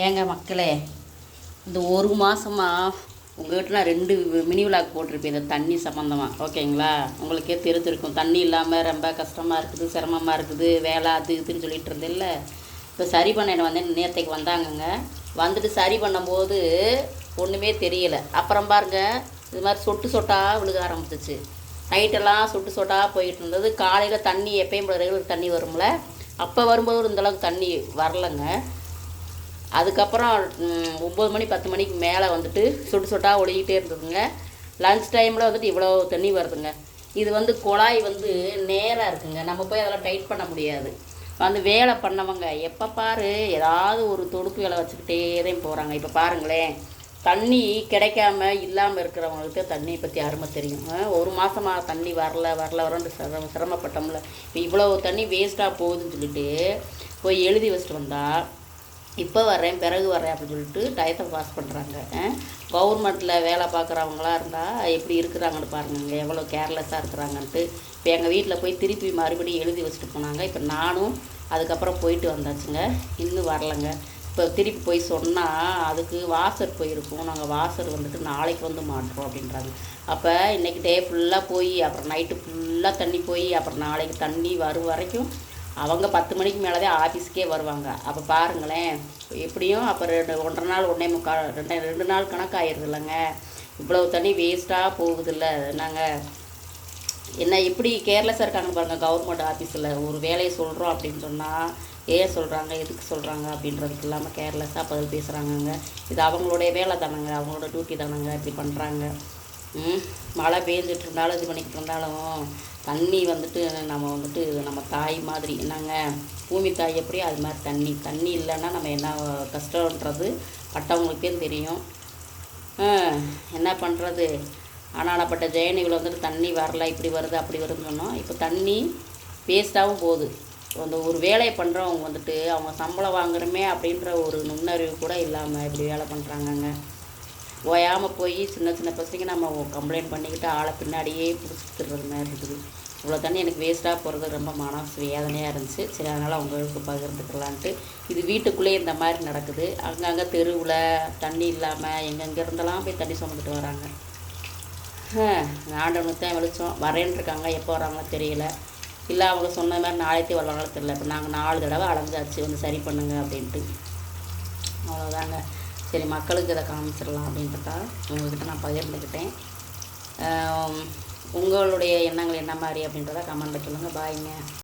ஏங்க மக்களே, இந்த ஒரு மாதமாக உங்கள்கிட்ட நான் 2 மினி விளாக் போட்டிருப்பேன் இந்த தண்ணி சம்மந்தமாக. ஓகேங்களா? உங்களுக்கே தெரிஞ்சிருக்கும், தண்ணி இல்லாமல் ரொம்ப கஷ்டமாக இருக்குது, சிரமமாக இருக்குது, வேலை அது இதுன்னு சொல்லிட்டு இருந்தேன்ல. இப்போ சரி பண்ண வந்தேன், நேற்றுக்கு வந்தாங்கங்க. வந்துட்டு சரி பண்ணும்போது ஒன்றுமே தெரியலை. அப்புறம் பாருங்க, இது மாதிரி சொட்டு சொட்டாக விழுக ஆரம்பிச்சிச்சு. நைட்டெல்லாம் சொட்டு சொட்டாக போயிட்டு இருந்தது. காலையில் தண்ணி எப்பயும் ரெகுலர் தண்ணி வரும்ல, அப்போ வரும்போது இந்தளவுக்கு தண்ணி வரலைங்க. அதுக்கப்புறம் 9 மணி 10 மணிக்கு மேலே வந்துட்டு சொட்டு சொட்டாக ஒழுகிட்டே இருந்ததுங்க. லன்ச் டைமில் வந்துட்டு இவ்வளோ தண்ணி வருதுங்க. இது வந்து குழாய் வந்து நேராக இருக்குங்க, நம்ம போய் அதெல்லாம் டைட் பண்ண முடியாது. வந்து வேலை பண்ணவங்க எப்போ பாரு ஏதாவது ஒரு தொடுப்பு வேலை வச்சுக்கிட்டே தான் போகிறாங்க. இப்போ பாருங்களேன், தண்ணி கிடைக்காம இல்லாமல் இருக்கிறவங்களுக்கு தண்ணியை பற்றி அருமை தெரியும். ஒரு மாதமாக தண்ணி வரலன்னு சிரமப்பட்டோம்ல. இப்போ இவ்வளோ தண்ணி வேஸ்ட்டாக போகுதுன்னு சொல்லிட்டு போய் எழுதி வச்சுட்டு வந்தால், இப்போ வரேன் பிறகு வரேன் அப்படின்னு சொல்லிட்டு டயத்தை பாஸ் பண்ணுறாங்க. கவர்மெண்ட்டில் வேலை பார்க்குறவங்களாம் இருந்தால் எப்படி இருக்கிறாங்கன்னு பாருங்க, எவ்வளோ கேர்லெஸ்ஸாக இருக்கிறாங்கன்ட்டு. இப்போ எங்கள் வீட்டில் போய் திருப்பி மறுபடியும் எழுதி வச்சுட்டு போனாங்க. இப்போ நானும் அதுக்கப்புறம் போயிட்டு வந்தாச்சுங்க, இன்னும் வரலைங்க. இப்போ திருப்பி போய் சொன்னால் அதுக்கு வாசர் போயிருக்கும், நாங்கள் வாசர் வந்துட்டு நாளைக்கு வந்து மாட்டுறோம் அப்படின்றாங்க. அப்போ இன்றைக்கி டே ஃபுல்லாக போய் அப்புறம் நைட்டு ஃபுல்லாக தண்ணி போய் அப்புறம் நாளைக்கு தண்ணி வரும் வரைக்கும் அவங்க 10 மணிக்கு மேலே தான் ஆஃபீஸ்க்கே வருவாங்க. அப்போ பாருங்களேன், எப்படியும் அப்போ 1.5 நாள் 2 நாள் கணக்காயிருது இல்லைங்க. இவ்வளவு தண்ணி வேஸ்ட்டாக போகுதில்ல. நாங்கள் என்ன எப்படி கேர்லெஸ்ஸாக இருக்காங்கன்னு பாருங்கள். கவர்மெண்ட் ஆஃபீஸில் ஒரு வேலையை சொல்கிறோம் அப்படின்னு சொன்னால் ஏன் சொல்கிறாங்க, எதுக்கு சொல்கிறாங்க அப்படின்றதுக்கு இல்லாமல் கேர்லெஸ்ஸாக பதில் பேசுகிறாங்கங்க. இது அவங்களுடைய வேலை தானங்க, அவங்களோட டியூட்டி தானங்க, இப்படி பண்ணுறாங்க. மழை பெஞ்சிட்டு இருந்தாலும் இது பண்ணிக்கிட்டு இருந்தாலும் தண்ணி வந்துட்டு நம்ம தாய் மாதிரி என்னங்க, பூமி தாய் எப்படியோ அது மாதிரி தண்ணி இல்லைன்னா நம்ம என்ன கஷ்டன்றது பட்டவங்களுக்கே தெரியும். என்ன பண்ணுறது, ஆனாலப்பட்ட ஜெயனிகள் வந்துட்டு தண்ணி வரல, இப்படி வருது அப்படி வருதுன்னு சொன்னோம். இப்போ தண்ணி வேஸ்ட்டாகவும் போகுது. அந்த ஒரு வேலையை பண்ணுறவங்க வந்துட்டு அவங்க சம்பளம் வாங்குறமே அப்படின்ற ஒரு நுண்ணறிவு கூட இல்லாமல் இப்படி வேலை பண்ணுறாங்கங்க. ஓயாமல் போய் சின்ன சின்ன பசங்க நம்ம கம்ப்ளைண்ட் பண்ணிக்கிட்டு ஆளை பின்னாடியே பிடிச்சிட்டுறது மாதிரி இருக்குது. இவ்வளோ தண்ணி எனக்கு வேஸ்ட்டாக போகிறது ரொம்ப மனசு வேதனையாக இருந்துச்சு. சரி, அதனால் அவங்களுக்கு பகிர்ந்துக்கலான்ட்டு. இது வீட்டுக்குள்ளேயே இந்த மாதிரி நடக்குது. அங்கங்கே தெருவில் தண்ணி இல்லாமல் எங்கெங்கே இருந்தெல்லாம் போய் தண்ணி சுமந்துட்டு வராங்க. ஆண்டவனுக்கு தான் வெளிச்சம். வரேன்னு இருக்காங்க, எப்போ வராங்களோ தெரியல. இல்லை அவங்க சொன்ன மாதிரி நாளைக்கே வருவாங்களோ தெரியல. இப்போ நாங்கள் 4 தடவை அலைஞ்சாச்சு வந்து சரி பண்ணுங்க அப்படின்ட்டு. அவ்வளோதாங்க. சரி, மக்களுக்கு இதை காமிச்சிடலாம் அப்படின்றதுக்காக உங்கள்கிட்ட நான் பகிர்ந்துக்கிட்டேன். உங்களுடைய எண்ணங்கள் என்ன மாதிரி அப்படின்றத கமெண்ட்டில் சொல்லுங்கள். பாய்ங்க.